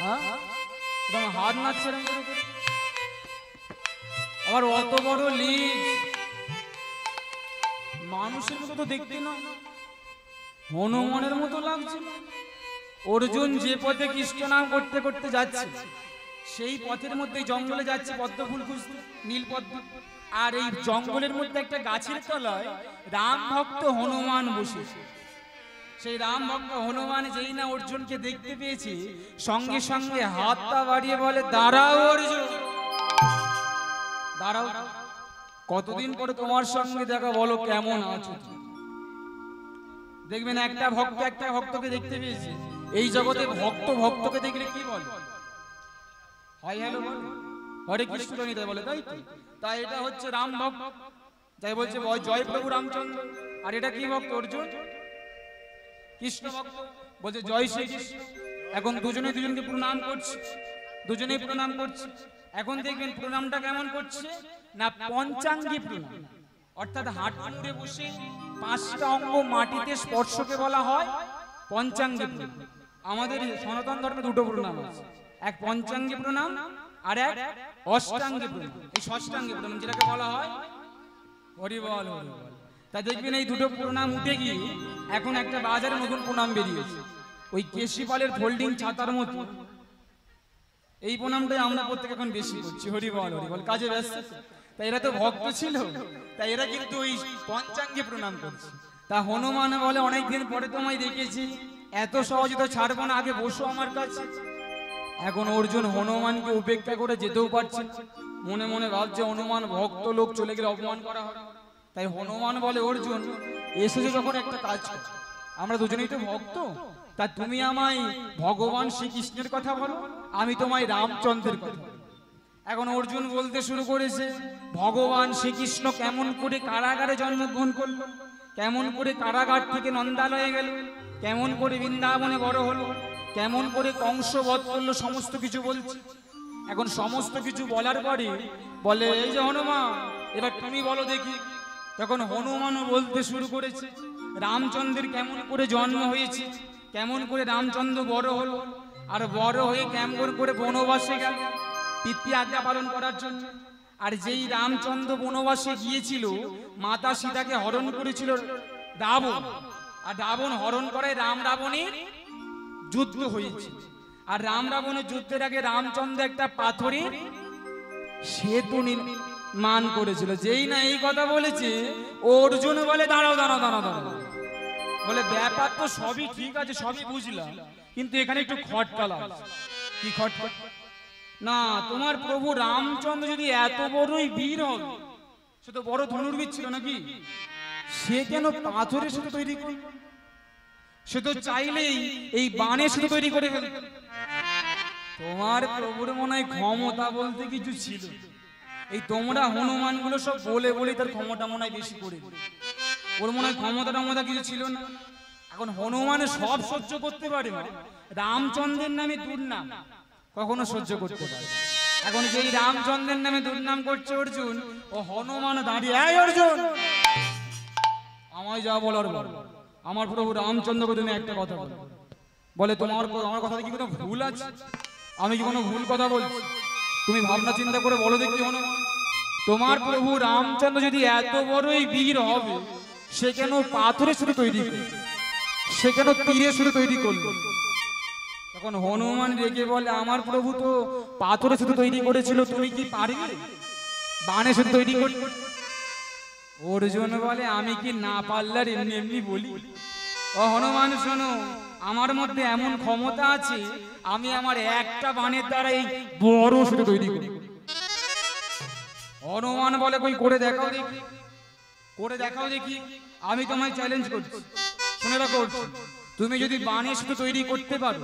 A: হ্যাঁ, ওটা আমার হাত নাচছে এরকম করে করে। আবার অত বড় লিজ, মানুষের মতো তো দেখতে না, হনুমানের মতো লাগছে। অর্জুন যে পথে কৃষ্ণ নাম করতে করতে যাচ্ছে, সেই পথের মধ্যে জঙ্গলে যাচ্ছে পদ্ম ফুল খুঁজতে, নীল পদ্ম। আর এই জঙ্গলের মধ্যে একটা গাছের তলায় রাম ভক্ত হনুমান বসেছে। সেই রাম ভক্ত হনুমান যেই না অর্জুনকে দেখতে পেয়েছে, সঙ্গে সঙ্গে হাতটা বাড়িয়ে বলে দাঁড়াও অর্জুন, দাঁড়াও। কতদিন পরে তোমার সঙ্গে দেখা, বলো কেমন আছো? দেখবেন একটা ভক্তকে দেখতে পেয়েছে। এই জগতে ভক্ত ভক্তকে দেখলে কি বলে? হাই হ্যালো বলে, হরে কৃষ্ণ নিতে বলে, তাই তো? তাই এটা হচ্ছে রাম ভক্ত, তাই বলছে জয় প্রভু রামচন্দ্র। আর এটা কি ভক্ত? অর্জুন কৃষ্ণ ভক্ত, বলছে জয় শ্রী কৃষ্ণ। এখন দুজনকে প্রণাম করছে, দুজনেই প্রণাম করছে। এখন দেখবেন প্রণামটা কেমন করছে না, পঞ্চাঙ্গী প্রণাম, অর্থাৎ হাত মুড়ে বসে 5টা অঙ্গ মাটিতে স্পর্শকে বলা হয় পঞ্চাঙ্গী প্রণাম। আমাদের সনাতন ধর্মে 2টো প্রণাম আছে, এক পঞ্চাঙ্গী প্রণাম আর এক অষ্টাঙ্গী প্রণাম। এই ষষ্ঠাঙ্গী প্রণাম যেটাকে বলা হয় হরি বল হরি বল। তা দেখবেন এই 2টো প্রণাম উঠে গিয়ে এখন একটা বাজারে নতুন প্রণাম বেরিয়েছে, ওই কেশিপালের ফোল্ডিং ছাতার মতো। এই প্রণামটাই আমরা প্রত্যেক এখন বেশি করছি, হরি বল হরি বল, কাজে ব্যস্ত। তাই এরা তো ভক্ত ছিল, তাই এরা কিন্তু ওই পঞ্চাঙ্গে প্রণাম করছে। তা হনুমান বলে অনেকদিন পরে তোমায় দেখেছি, এত সহজে তো ছাড়বো না, আগে বসো আমার কাছে। এখন অর্জুন হনুমানকে উপেক্ষা করে যেতেও পারছে, মনে মনে ভাবছে হনুমান ভক্ত লোক, চলে গেলে অপমান করা হবে। তাই হনুমান বলে অর্জুন এসেছে যখন একটা কাজ কর, আমরা দুজনেই তো ভক্ত, তা তুমি আমায় ভগবান শ্রীকৃষ্ণের কথা বলো, আমি তোমায় রামচন্দ্রের কথা। এখন অর্জুন বলতে শুরু করেছে ভগবান শ্রীকৃষ্ণ কেমন করে কারাগারে জন্মগ্রহণ করলো, কেমন করে কারাগার থেকে নন্দালয়ে গেল, কেমন করে বৃন্দাবনে বড় হলো, কেমন করে কংস বধ করলো, সমস্ত কিছু বলছে। এখন সমস্ত কিছু বলার পরে বলে এই যে হনুমান, এবার তুমি বলো দেখি। তখন হনুমানও বলতে শুরু করেছে রামচন্দ্রের কেমন করে জন্ম হয়েছে, কেমন করে রামচন্দ্র বড় হলো, আর বড় হয়ে কেমন করে বনবাসে গেল পিতৃ আজ্ঞা পালন করার জন্য। আর যেই রামচন্দ্র বনবাসে গিয়েছিল, মাতা সীতাকে হরণ করেছিল রাবণ, আর রাবণ হরণ করায় রাম রাবণের যুদ্ধ হয়েছে। আর রাম রাবণের যুদ্ধের আগে রামচন্দ্র একটা পাথরের সেতু নির্মাণ করেছিল। যেই না এই কথা বলেছে, অর্জুন বলে দাঁড়াও দাঁড়াও দাঁড়াও দাঁড়াও, বলে ব্যাপার তো সবই ঠিক আছে, সবই বুঝলাম, কিন্তু এখানে একটু খটকা লাগছে। কি খটকা? না, তোমার প্রভু রামচন্দ্র যদি এত বড়ই বীর হবে, সে তো বড় ধনুর্বীর ছিল নাকি, সে কেন পাথরের সাথে তৈরি করল? সে তো চাইলেই এই বাণের সাথে তৈরি করে ফেলবে। তোমার প্রভুর মনে হয় ক্ষমতা বলতে কিছু ছিল, এই তোমরা হনুমান গুলো সব বলে বলে তার ক্ষমতা মনে হয় বেশি করে, ওর মনে হয় ক্ষমতা কিছু ছিল না। এখন হনুমান সব সহ্য করতে পারে না, রামচন্দ্রের নামে দুর্নাম কখনো সহ্য করতে পারে। এখন যেই রামচন্দ্রের নামে দুর্নাম করছে অর্জুন, ও হনুমান দাঁড়িয়ে এই অর্জুন আমায় যা বলার বল, আমার প্রভু রামচন্দ্রকে তুমি একটা কথা বলো। বলে তোমার আমার কথা কি কোনো ভুল আছে? আমি কি কোনো ভুল কথা বলছি? তুমি ভাবনা চিন্তা করে বলো দেখি হনুমান, তোমার প্রভু রামচন্দ্র যদি এত বড়ই বীর হবে, সে কেন পাথরের সাথে তৈরি করল, সে কেন তীরের সাথে তৈরি করল? তখন হনুমান রেগে বলে আমার প্রভু তো পাথরের সাথে তৈরি করেছিল, তুমি কি পারবে বাণের সাথে তৈরি করতে? অর্জুন বলে আমি কি না পারলে এমনি এমনি বলি? ও হনুমান শোনো, আমার মধ্যে এমন ক্ষমতা আছে, আমি আমার একটা বাণের দ্বারা এই বড় সাথে তৈরি করি। হনুমান বলে কই করে দেখাও দেখি, করে দেখাও দেখি, আমি তোমায় চ্যালেঞ্জ করছি। শুনে রাখো, তুমি যদি বাণের সাথে তৈরি করতে পারো,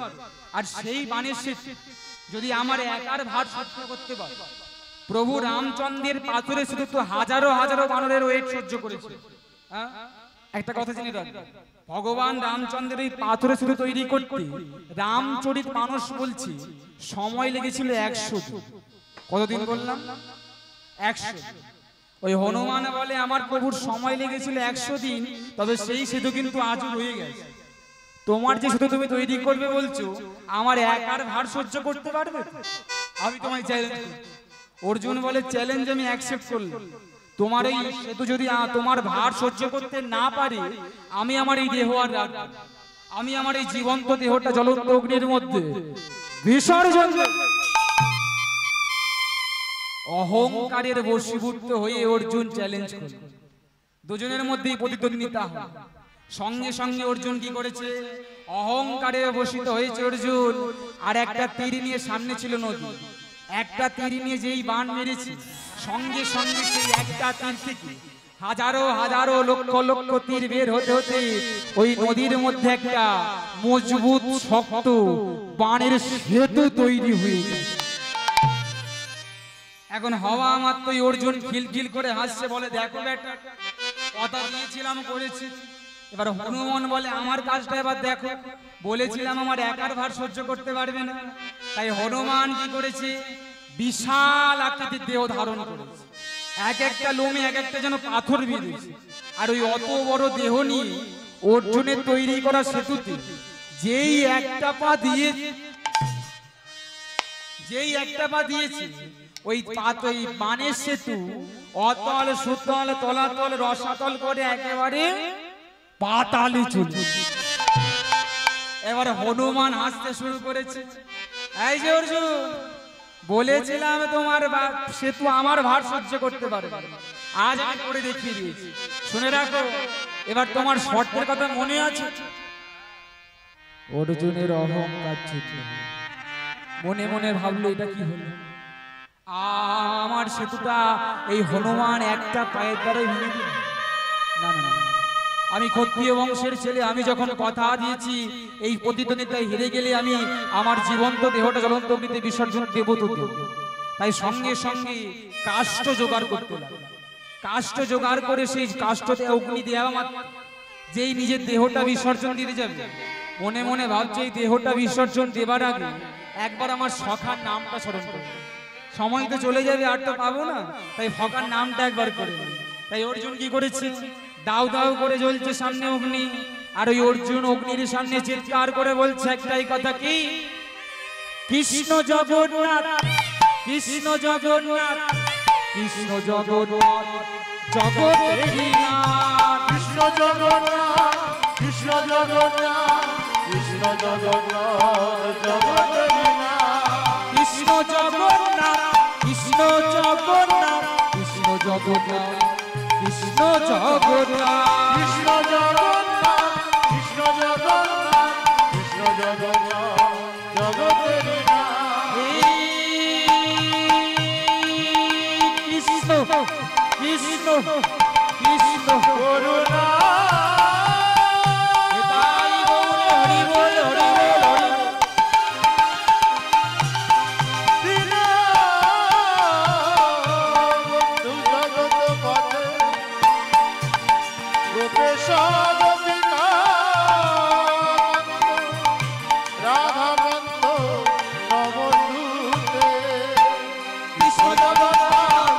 A: আর সেই বাণের সাথে যদি আমার একার ভার সহ্য করতে পারো, প্রভু রামচন্দ্রের পাথরের সাথে তো হাজারো হাজারো বানরের ওয়েট সহ্য করেছে। একটা কথা জেনে রাখ, ভগবান রামচন্দ্রের এই পাথরের সাথে তৈরি করতে রামচরিত মানস বলছি সময় লেগেছিল 100 দিন। কতদিন বললাম? 100। ওই হনুমান বলে আমার প্রভুর সময় লেগেছিল 100 দিন, তবে সেই সেতু কিন্তু আজও রয়ে গেছে। তোমার যে সেতু তুমি তৈরি করবে বলছো, আমার একার ভার সহ্য করতে পারবে? আমি তোমায় চ্যালেঞ্জ করি। অর্জুন বলে চ্যালেঞ্জ আমি অ্যাকসেপ্ট করলাম, তোমার এই সেতু যদি তোমার ভার সহ্য করতে না পারে, আমি আমার এই দেহ আর রাখবো, আমি আমার এই জীবন্ত দেহটা জ্বলন্ত অগ্নির মধ্যে বিসর্জন। অহংকারের বশীভূত হয়ে অর্জুন চ্যালেঞ্জ করল। দুজনের মধ্যেই প্রতিদ্বন্দ্বিতা হয়। সঙ্গে সঙ্গে অর্জুন কি করেছে? অহংকারে বশীত হয়েছে অর্জুন, আর একটা তীর নিয়ে সামনে ছিল নদী, একটা তীর নিয়ে যেই বাণ মেরেছি, সঙ্গে সঙ্গে সেই একটা তীর থেকে হাজারো হাজারো লক্ষ লক্ষ তীর বের হতে হতে ওই নদীর মধ্যে একটা মজবুত শক্ত বাণের সেতু তৈরি হয়ে গেল। এখন হওয়া মাত্রই অর্জুন খিলখিল করে হাসছে, বলে দেখো বেটা, কথা দিয়েছিলাম করেছি। এবার হনুমান বলে আমার কাজটা এবার দেখো, বলেছিলাম আমার একার ভার সহ্য করতে পারবে না, তাই হনুমান কি করেছে, বিশাল আকৃতির দেহ ধারণ করেছে, এক একটা লোমে এক একটা যেন পাথর বেঁধেছে। আর ওই অত বড় দেহ নিয়ে অর্জুনের তৈরি করা সেতুতে যেই একটা পা দিয়েছে ওই বানের সেতু অতল সুতল তলাতল রসাতল করে একেবারে পাতালে চলে। এবার হনুমান হাসতে শুরু করেছে, এই যে অর্জুন, বলেছিলাম তোমার সেতু আমার ভার সহ্য করতে পারে, আজ আমি করে দেখিয়ে দিয়েছি। শুনে রাখো, এবার তোমার শর্তের কথা মনে আছে? অর্জুনের অহংকার ছিল, মনে মনে ভাবলো এটা কি হলো, আমার সেতুটা এই হনুমান একটা পায়ের দ্বারাই ভেঙে দিল। না না না, আমি ক্ষত্রিয় বংশের ছেলে, আমি যখন কথা দিয়েছি এই প্রতিদ্বন্দ্বিতায় হেরে গেলে আমি আমার জীবন্ত দেহটা জ্বলন্ত অগ্নিতে বিসর্জন দেব তো দেব। তাই সঙ্গে সঙ্গে কাষ্ঠ জোগাড় করতে লাগলাম। কাষ্ঠ জোগাড় করে সেই কাষ্ঠতে অগ্নি দেওয়া মাত্র যেই নিজের দেহটা বিসর্জন দিতে যাবে, মনে মনে ভাবছে এই দেহটা বিসর্জন দেবার আগে একবার আমার সখার নামটা স্মরণ করবে। সময় তো চলে যাবে, আর তো পাবো না, তাই সখার নামটা একবার করে। তাই অর্জুন কি করেছে, দাউ দাউ করে জ্বলছে সামনে অগ্নি, আর ওই অর্জুন অগ্নির সামনে চিৎকার করে বলছে একটাই কথা, কি কৃষ্ণ জগন্নাথ, কৃষ্ণ জগন্নাথ, কৃষ্ণ জগন্নাথ, জগতেরই নাথ,
B: কৃষ্ণ জগন্নাথ, কৃষ্ণ জগন্নাথ, কৃষ্ণ জগন্নাথ, জগতেরই নাথ,
A: কৃষ্ণ জগন্নাথ, কৃষ্ণ জগন্নাথ, কৃষ্ণ জগন্নাথ, কৃষ্ণ জগন্নাথ,
B: কৃষ্ণ জগন্নাথ, কৃষ্ণ জগন্নাথ, কৃষ্ণ জগন্নাথ, জগতেরই নাথ।
A: কৃষ্ণ কৃষ্ণ কৃষ্ণ
B: করুণা
A: তাই গৌরে হরি বল, হরি বল, হরি বল।
B: দীনবন্ধু জগৎ পথে গোপেশ গোপিকানন্দ রাধাকান্ত নবদূতে।
A: কৃষ্ণ জগন্নাথ,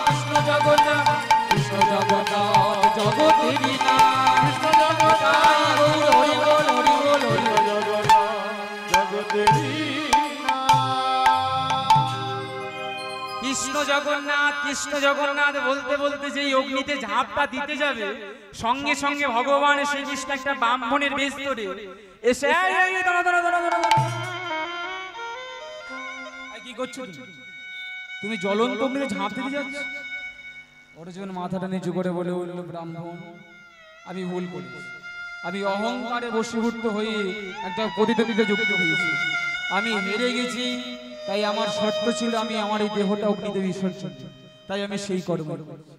A: কৃষ্ণ জগন্নাথ, কৃষ্ণ জগন্নাথ, জগতেরই নাথ।
B: কৃষ্ণ জগন্নাথ,
A: তাই গৌরে হরি বল, হরি বল, হরি
B: কৃষ্ণ
A: বল।
B: জগন্নাথ, জগতেরই নাথ।
A: কৃষ্ণ জগন্নাথ, কৃষ্ণ জগন্নাথ বলতে বলতে যেই অগ্নিতে ঝাঁপটা দিতে যাবে, সঙ্গে সঙ্গে ভগবান শ্রীকৃষ্ণ একটা ব্রাহ্মণের বেশ ধরে এসে, এই, এই, এই, দাঁড়াও, দাঁড়াও, দাঁড়াও, দাঁড়াও, দাঁড়াও। এই, কি করছো তুমি? তুমি জ্বলন্ত অগ্নিতে ঝাঁপ দিতে যাচ্ছ? অর্জুন মাথাটা নিচু করে বলে উঠল, ব্রাহ্মণ, আমি ভুল করেছি, আমি অহংকারে বশীভূত হয়ে একটা প্রতিদ্বন্দ্বিতা যুক্ত হয়েছি, আমি হেরে গেছি। তাই আমার শর্ত ছিল আমি আমার এই দেহটা অগ্নিতে বিসর্জন, তাই আমি সেই কর্ম করেছি।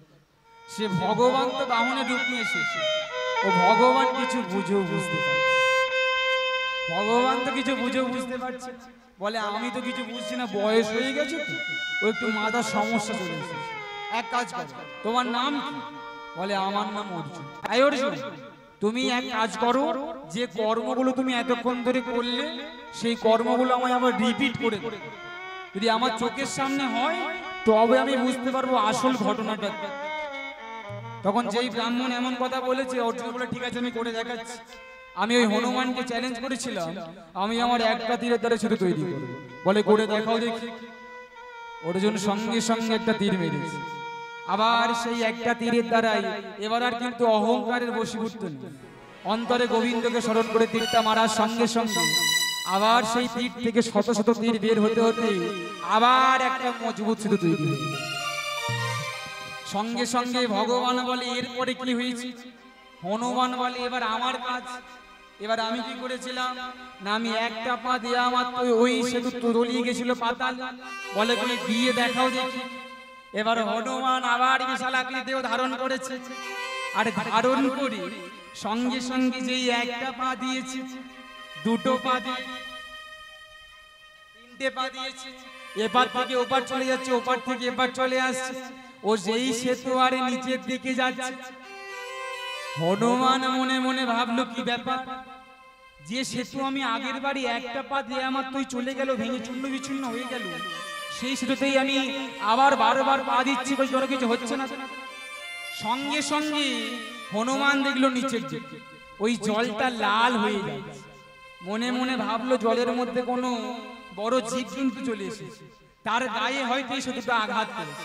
A: সে ভগবান তো বামনের রূপ নিয়ে এসেছে, ও ভগবান কিছু বুঝেও বুঝতে পারছে, ভগবান তো কিছু বুঝেও বুঝতে পারছে। বলে আমি তো কিছু বুঝছি না, বয়স হয়ে গেছে তো, ও একটু মাথার সমস্যা চলে এসেছে। এক কাজ করো, তোমার নাম কি? বলে আমার নাম অর্জুন। এই অর্জুন, তুমি এক কাজ করো, যে কর্মগুলো তুমি এতক্ষণ ধরে করলে সেই কর্মগুলো আমায় আবার রিপিট করে দাও। যদি আমার চোখের সামনে হয় তবে আমি বুঝতে পারবো আসল ঘটনাটা। তখন যেই ব্রাহ্মণ এমন কথা বলেছে, অর্জুন বলে ঠিক আছে আমি করে দেখাচ্ছি। আমি ওই হনুমানকে চ্যালেঞ্জ করেছিলাম, আমি আমার একটা তীরের দ্বারা সেতু তৈরি করব। বলে করে দেখাও দেখি। অর্জুন সঙ্গে সঙ্গে একটা তীর মেরেছে। আবার সেই একটা তীরের দ্বারাই এবার আর কিন্তু অহংকারের বশীভূত নেই, অন্তরে গোবিন্দকে স্মরণ করে তীরটা মারার সঙ্গে সঙ্গে আবার সেই তীর থেকে শত শত তীর বের হতে হতে আবার একটা মজবুত সেতু তৈরি হয়ে গেল। সঙ্গে সঙ্গে ভগবান বলে এরপরে কি হয়েছে? হনুমান বলে এবার আমার কাজ, এবার আমি কি করেছিলাম না, আমি একটা পা দেওয়া মাত্র ওই সেতু তলিয়ে গেছিল পাতাল, বলে কি দিয়ে দেখাও দেখি। এবার হনুমান আবার বিশাল আকৃতি ধারণ করেছে, আর ধারণ করে সঙ্গে সঙ্গে যেই একটা পা দিয়েছে, দুটো পা দিয়ে তিনটে পা দিয়েছে, এপার থেকে ওপার চলে যাচ্ছে, ওপার থেকে এপার চলে আসছে, ও যেই সেতু আরে নিচের দিকে যাচ্ছে। হনুমান মনে মনে ভাবলো কি ব্যাপার, যে সেতু আমি আগের বাড়ি একটা পা দিয়ে আমার তুই চলে গেল, ভেঙে চূর্ণ বিচূর্ণ হয়ে গেল, সেই সেতুতেই আমি আবার বারবার পা দিচ্ছি, কোনো কিছু হচ্ছে না। সঙ্গে সঙ্গে হনুমান দেখলো নিচের দিকে ওই জলটা লাল হয়ে যাচ্ছে। মনে মনে ভাবলো জলের মধ্যে কোনো বড় জীব কিন্তু চলে এসেছে, তার গায়ে হয়তো এই সেতুটা আঘাত করেছে।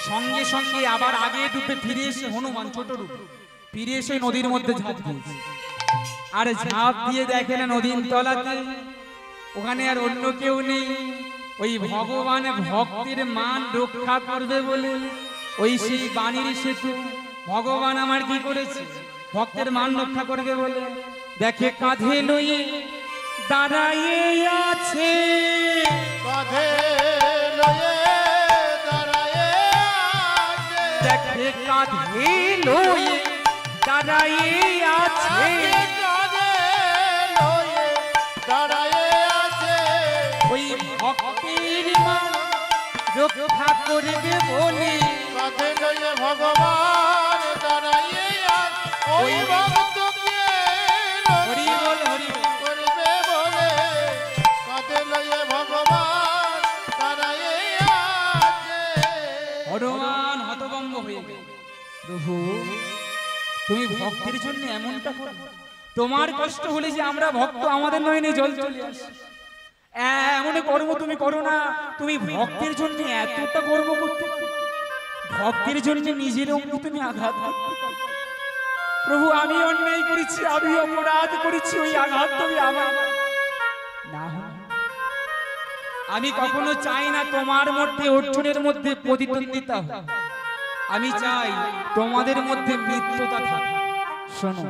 A: সঙ্গে সঙ্গে আবার আগে ডুবে ফিরে এসে হনুমান ছোট রূপে ফিরে এসে নদীর মধ্যে ঝাঁপ দিয়েছে। আর ঝাঁপ দিয়ে দেখে না নদীর তলাতে ওখানে আর অন্য কেউ নেই, ওই ভগবান ভক্তের মান রক্ষা করবে বলে ওই সেই বাণীর সেতু ভগবান আমার কি করেছে, ভক্তের মান রক্ষা করবে বলে দেখে কাঁধে লইয়ে দাঁড়াইয়ে আছে,
B: কাঁধে লয়ে দাঁড়ায়ে আছে,
A: দেখে কাঁধে লইয়ে দাঁড়াইয়ে আছে,
B: কাঁধে লয়ে দাঁড়ায়ে আছে,
A: ওই ভক্তের মান রক্ষা করবে বলে
B: কাঁধে লয়ে ভগবান দাঁড়ায়ে আছে, ওই ভক্তকে
A: হরি বল হরি বল।
B: করবে বলে কাঁধে লয়ে ভগবান দাঁড়ায়ে আছে।
A: হনুমান হতভম্ব হয়ে গেল, প্রভু তুমি ভক্তের জন্য এমনটা করো, তোমার কষ্ট হলে যে আমরা ভক্ত আমাদের নয়নে জল চলে আসে, এমন কর্ম তুমি করো না। তুমি ভক্তের জন্য এতটা কর্ম করতে পারো, ভক্তের জন্য নিজের অঙ্গে তুমি আঘাত করতে পারো। প্রভু আমি অন্যায় করেছি, আমি অপরাধ করেছি, ওই আঘাত তুমি আমার না হয়। আমি কখনো চাই না তোমার মধ্যে অর্জুনের মধ্যে প্রতিদ্বন্দ্বিতা হোক, আমি চাই তোমাদের মধ্যে মিত্রতা থাকে। শোনো,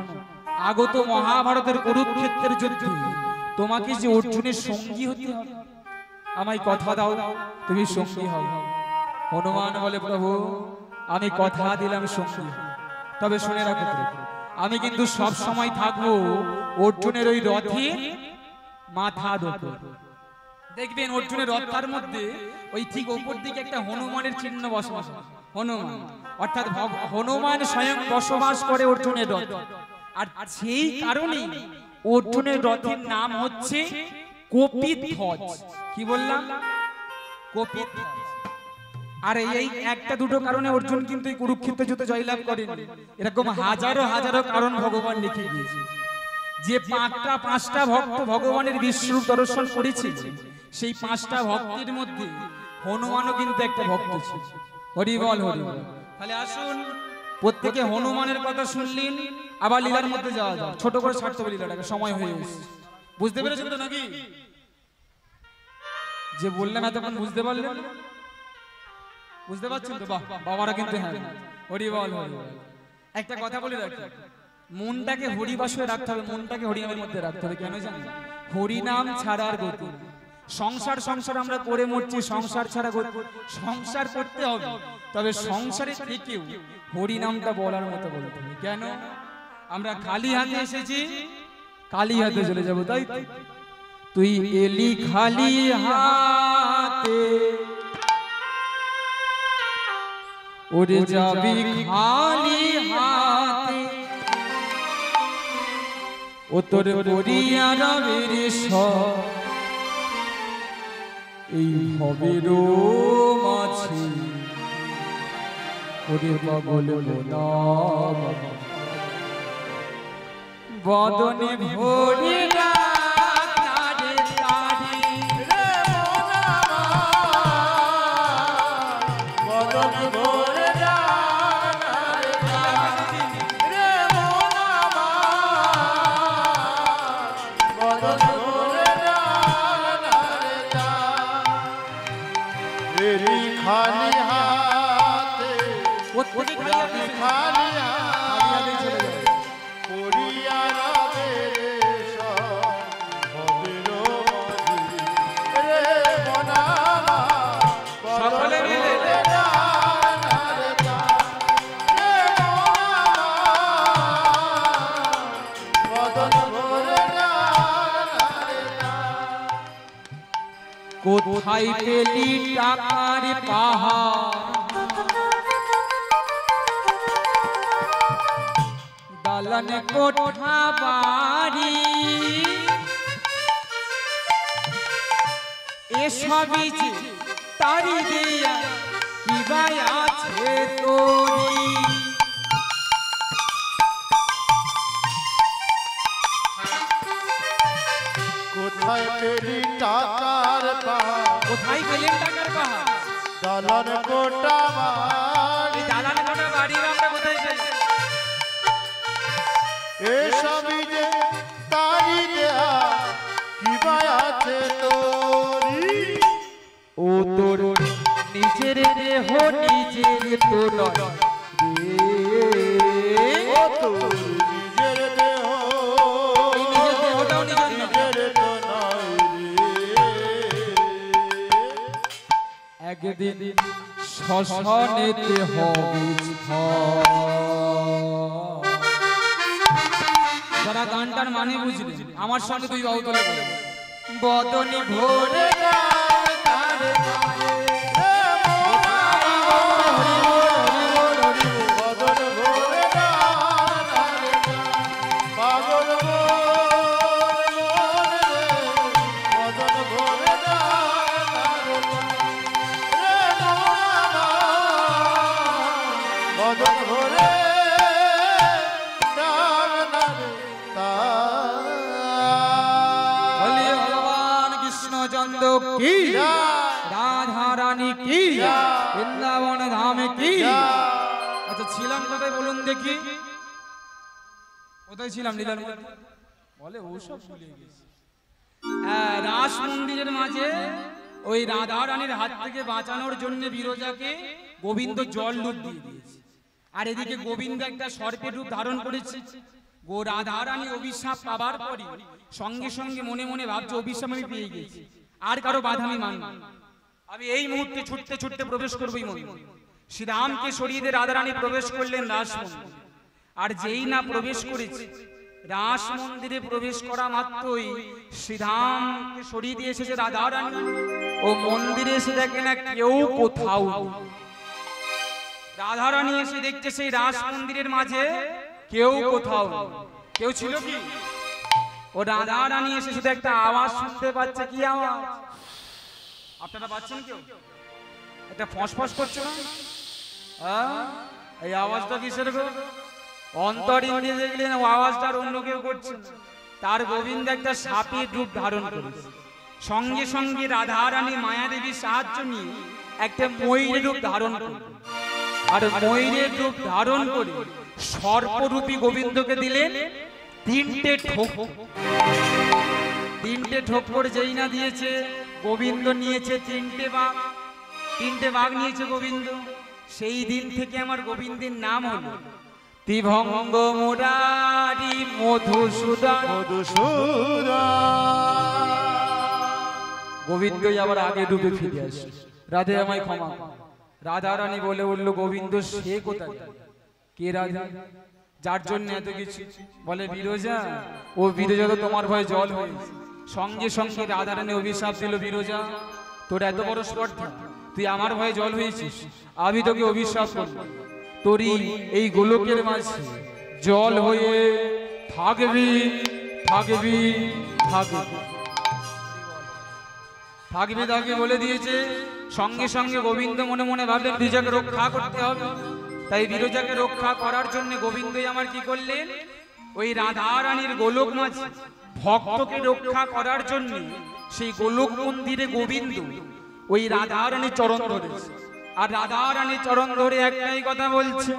A: আগত মহাভারতের কুরুক্ষেত্রের যুদ্ধে তোমাকে যে অর্জুনের সঙ্গী হতে হবে, আমায় কথা দাও তুমি সঙ্গী হও। হনুমান বলে প্রভু আমি কথা দিলাম সঙ্গী হও, তবে শুনে রাখো প্রভু, আমি কিন্তু সব সময় থাকবো অর্জুনের ওই রথে মাথার উপর। দেখবেন অর্জুনের রথটার মধ্যে ওই ঠিক ওপর দিকে একটা হনুমানের চিহ্ন বসবাস, হনুমান অর্থাৎ হনুমান স্বয়ং বসবাস করে অর্জুনের রথ। আর সেই কারণেই অর্জুনের রথের নাম হচ্ছে কপিধ্বজ। কি বললাম? কপিধ্বজ। আর এই একটা দুটো কারণে অর্জুন কিন্তু এই কুরুক্ষেত্র যুদ্ধে জয়লাভ করেন, এরকম হাজারো হাজারো কারণ ভগবান লিখে দিয়েছে। যে পাঁচটা ভক্ত ভগবানের বিশ্বরূপ দর্শন করেছে, সেই পাঁচটা ভক্তের মধ্যে হনুমানও কিন্তু একটা ভক্ত ছিল। হরি বল হরি বল। তাহলে আসুন প্রত্যেকে হনুমানের কথা শুনলেন, আবার লীলার মধ্যে যাওয়া যাক। ছোট করে ছাড়তে হবে লীলাটাকে, সময় হয়ে গেছে। বুঝতে পেরেছেন তো নাকি? যে বললেন এতক্ষণ বুঝতে পারলেন? বুঝতে পারছেন তো? বাহ, বাবারা কিন্তু হ্যাঁ। হরি বল হরি বল। একটা কথা বলে রাখি, মনটাকে হরিবাসে রাখতে হবে, মনটাকে হরিনামের মধ্যে রাখতে হবে। কেন জানেন? হরিনাম ছাড়ার গতি সংসার, সংসার আমরা করে মরছি, সংসার ছাড়া সংসার করতে হবে, তবে সংসারে থেকেও হরিনামটা বলার মতো বলতে হবে। কেন? আমরা খালি হাতে এসেছি, খালি হাতে চলে যাবো, তাই তো? তুই এলি খালি হাতে, ওরে যাবি খালি হাতে, ও তোর পরিয়া রবের সব এই ভবের মাঝে, ওরে পাগল মোনা বদনে ভরে তারে তারে
B: রে মোনা বদন ভরে রে মোনা বদন ভরে এলি খালি হাতে, খালি হাতে পড়িয়া রবে
A: কোথায় পেলি টাকার পাহাড় দালান কোঠা বাড়ি এসবই যে তারি দেয়া কি ভাই আছে তোরি
B: কোথায় পেলি টাকার পাহাড়
A: কোথায় পেলেন টাকার পাহাড়
B: দালান কোটা বাড়ি
A: এই দালান কোঠা বাড়ি আমরা কোথায় পাই
B: এসবই যে তারি দেয়া কি ভাই আছে তোরি
A: ও তোর নিজের দেহ নিজের তো নয়
B: ও তোর নিজের দেহ
A: এই নিজের দেহটাও নিজের নয়।
B: নিজের তো নয় রে
A: একদিন শ্মশানেতে হবে যারা গানটার মানে বুঝলি আমার সঙ্গে তুই বাহু তোলে বলে বদনি ভোরে
B: বদন ভোরে পাগল বদন ভোরে বদন ভোরে
A: বলি ভগবান কৃষ্ণচন্দ্র কি রাধা রানী কি বৃন্দাবন ধামে কি আচ্ছা ছিলাম কোথায় বলুন দেখি কোথায় ছিলাম লীলার মধ্যে বলে ওসব ভুলে গেছি রাস মন্দিরের মাঝে ওই রাধা রানীর হাত থেকে বাঁচানোর জন্য বিরজাকে গোবিন্দ জল লুট দিয়ে দিয়েছে আর এদিকে গোবিন্দ একটা সর্পের রূপ ধারণ করেছে গো রাধা রানী অভিশাপ পাবার পরই সঙ্গে সঙ্গে মনে মনে ভাবছে অভিশাপ আমি পেয়ে গেছি আর কারো বাধা আমি মানব না। আমি এই মুহূর্তে ছুটতে ছুটতে প্রবেশ করবই মন্দির শ্রীরামকে সরিয়ে দিয়ে রাধা রানী প্রবেশ করলেন রাস মন্দিরে আর যেই না প্রবেশ করেছে রাস মন্দিরে প্রবেশ করা মাত্রই শ্রীরামকে সরিয়ে দিয়ে এসেছে রাধা রানী ও মন্দিরে এসে দেখে না কেউ কোথাও রাধা রানী এসে দেখছে সেই রাস মন্দিরের মাঝে কেউ কোথাও কেউ ছিল কি ও রাধা রানী এসে শুধু একটা আওয়াজ শুনতে পাচ্ছে কি আওয়াজ আপনারা পাচ্ছেন কেউ একটা ফসফস করছে না এই আওয়াজটা কিসের গো অন্তর ইন্দ্রিয়ে দেখলেন ও আওয়াজটার অন্য কেউ করছে না। তার গোবিন্দ একটা সাপের রূপ ধারণ করেছে সঙ্গে সঙ্গে রাধা রানী মায়া দেবীর সাহায্য নিয়ে একটা ময়ূরের রূপ ধারণ করে আর ময়ূরের রূপ ধারণ করে সর্পরূপী গোবিন্দকে দিলেন তিনটে ঠোক করে যেই না দিয়েছে গোবিন্দ নিয়েছে তিনটে বাঘ নিয়েছে গোবিন্দ সেই দিন থেকে আমার গোবিন্দের নাম হলো ত্রিভঙ্গ মুরারি মধুসূদন গোবিন্দই আবার আগে ডুবে ফিরে আসে রাধে আমায় ক্ষমা কর। রাধা রানী বলে উঠলো গোবিন্দ সে কোথায় কে রাধা যার জন্য এত কিছু বলে বিরজা ও বিরজা তো তোমার ভয়ে জল হয়েছে সঙ্গে সঙ্গে রাধা রানী অভিশাপ দিল বিরজা তোর এত বড় স্পর্ধা তুই আমার ভয়ে জল হয়েছিস আমি তোকে অভিশাপ করব তোরই এই গোলকের মাঝে জল হয়ে থাকবি থাকবি থাকবি থাকবি তাকে বলে দিয়েছে সঙ্গে সঙ্গে গোবিন্দ মনে মনে ভাবলেন বিরজাকে রক্ষা করতে হবে তাই বিরজাকে রক্ষা করার জন্য গোবিন্দই আমার কি করলেন ওই রাধা রানীর গোলক মাঝে ভক্তকে রক্ষা করার জন্য সেই গোলক মন্দিরে গোবিন্দ ওই রাধা রানীর চরণ ধরেছে আর রাধা রানীর চরণ ধরে একটাই কথা বলছে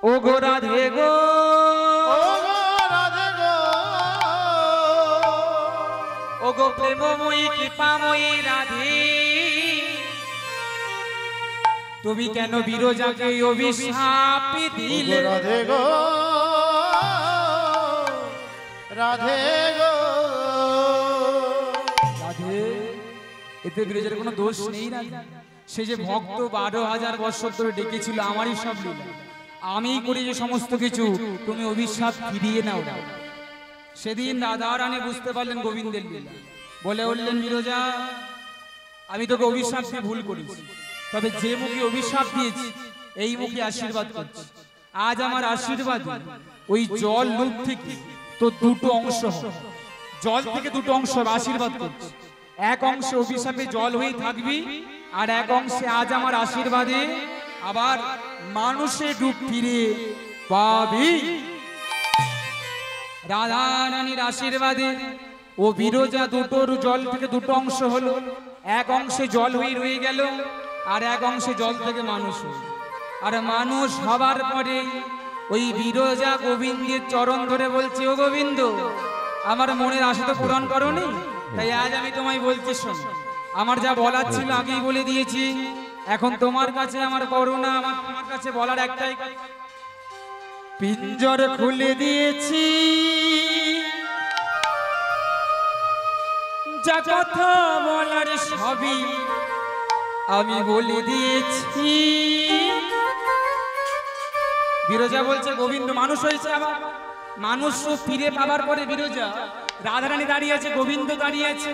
A: ও গো রাধে গো ও গো প্রেমময়ী কৃপাময়ী রাধে তুমি কেন বিরজাকে অভিশাপ দিলে
B: রাধে গো রাধে গো
A: রাধে এতে বিরজার কোনো দোষ নেই না সে যে ভক্ত 12,000 বছর ধরে ডেকেছিল আমারই সব লীলা আমি করি যে সমস্ত কিছু তুমি অভিশাপ ফিরিয়ে নাও না সেদিন রাধা রানী বুঝতে পারলেন গোবিন্দের লীলা বলে উঠলেন বিরজা আমি তোকে অভিশাপ দিয়ে ভুল করেছি, তবে যে মুখে অভিশাপ দিয়েছি এই মুখে আশীর্বাদ করছি। আজ আমার আশীর্বাদ ওই জল লোক থেকে তো দুটো অংশ হবে, জল থেকে দুটো অংশ হবে, আশীর্বাদ করছি। এক অংশে অভিশাপে জল হয়ে থাকবি, আর এক অংশে আজ আমার আশীর্বাদে আবার মানুষে ডুব ফিরে পাবি। রাধা রানীর আশীর্বাদে ও বিরজা দুটোর জল থেকে দুটো অংশ হলো, এক অংশে জল হয়ে রয়ে গেল, আর এক অংশে জল থেকে মানুষ হলো। আর মানুষ হবার পরে ওই বিরজা গোবিন্দের চরণ ধরে বলছে, ও গোবিন্দ, আমার মনের আশা তো পূরণ করোনি, তাই আজ আমি তোমায় বলছি শোন, আমার যা বলার ছিল আগেই বলে দিয়েছি, এখন তোমার কাছে আমার করুণা, আমার তোমার কাছে বলার একটাই, পিঞ্জর খুলে দিয়েছি, যা কথা বলার সবই আমি বলে দিয়েছি। বিরজা বলছে, গোবিন্দ মানুষ হয়েছে, আবার মানুষ ফিরে পাবার পরে বিরজা রাধারানী দাঁড়িয়ে আছে, গোবিন্দ দাঁড়িয়ে আছে,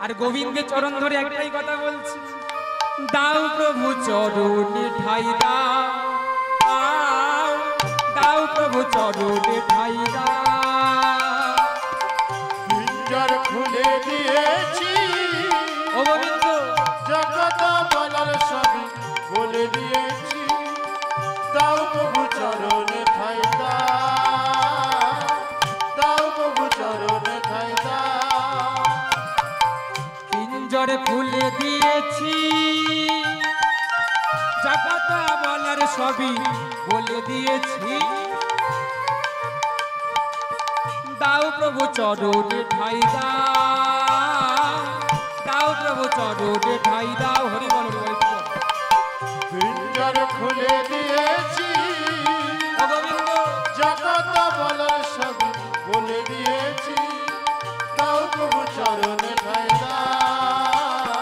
A: আর গোবিন্দের চরণ ধরে একটাই কথা বলছে, দাও প্রভু চরণে ঠাই দাও, দাও প্রভু চরণে ঠাই দাও।
B: পিঞ্জর খুলে দিয়েছি,
A: ও গোবিন্দ,
B: জগত বলার সবই বলে দিয়েছি, দাও প্রভু চরণে ঠাই দাও, দাও প্রভু চরণে ঠাই দাও।
A: পিঞ্জর খুলে দিয়েছি, যা কথা বলার সবই বলে দিয়েছি, দাও প্রভু চরণে ঠাই দাও, দাও প্রভু চরণে ঠাই দাও। হরি বল, হরি বল।
B: পিঞ্জর খুলে দিয়েছি,
A: ও গোবিন্দ,
B: জগত বলার সবই বলে দিয়েছি, দাও প্রভু চরণে ঠাই দাও,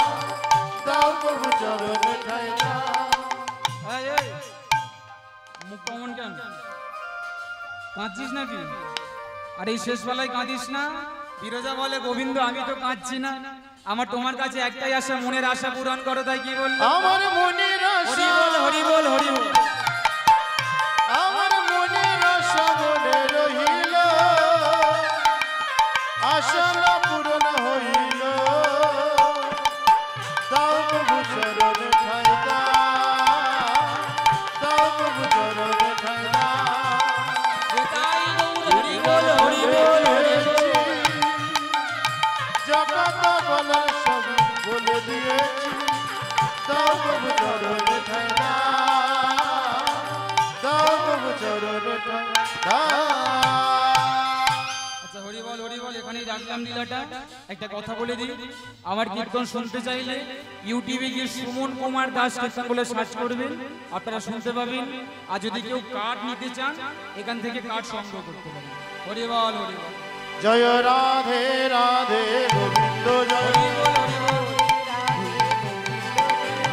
B: দাও প্রভু চরণে ঠাই দাও।
A: এই, এই, মুখ কেমন কেন কাঁদছিস নাকি? আর এই শেষ বেলায় কাঁদিস না। বিরজা বলে, গোবিন্দ আমি তো কাঁদছি না, আমার তোমার কাছে একটাই আশা, মনের আশা পূরণ করো, তাই কি বললো?
B: আমার মনের
A: হরি
B: আশা,
A: বল, হরি বল, হরি বল।
B: আমার মনের আশা মনে রহিল, আশা না পূরণ হইল, দাও প্রভু চরণে ঠাই দাও, দাও প্রভু চরণে ঠাই দাও।
A: তাই গৌর, হরি বল, হরি বল, হরি বল।
B: জগত বলার সব বলে দিয়েছি, দাও প্রভু চরণে ঠাই দাও, দাও প্রভু চরণে ঠাই দাও।
A: আচ্ছা, হরি বল, হরি বল, এখানেই রাখলাম লীলাটা। একটা কথা বলে দিই, আমার কীর্তন শুনতে চাইলে ইউটিউবে গিয়ে সুমন কুমার দাস কীর্তন বলে সার্চ করবেন, আপনারা শুনতে পাবেন। আর যদি কেউ কার্ড নিতে চান, এখান থেকে কার্ড সংগ্রহ করতে পারেন। হরি বল, হরি বল।
B: জয় রাধে রাধে গোবিন্দ জয়,
A: হরি বল, হরি বল।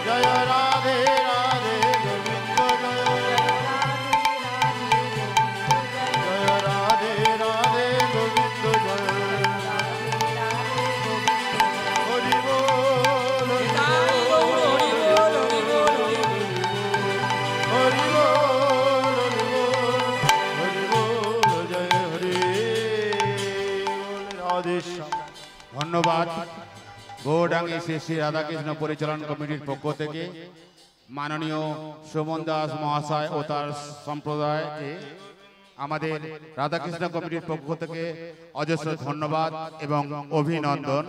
B: জয় রাধে রাধে গোবিন্দ জয়, জয় রাধে রাধে গোবিন্দ জয়। হরি বল,
A: তাই গৌর, হরি বল, হরি বল, হরি বল।
B: হরি বল, হরি বল, জয় হরি রাধে শ্যাম।
C: ধন্যবাদ। গৌরাঙ্গী শ্রী শ্রী রাধাকৃষ্ণ পরিচালন কমিটির পক্ষ থেকে মাননীয় সুমন দাস মহাশয় ও তার সম্প্রদায়কে আমাদের রাধাকৃষ্ণ কমিটির পক্ষ থেকে অজস্র ধন্যবাদ এবং অভিনন্দন।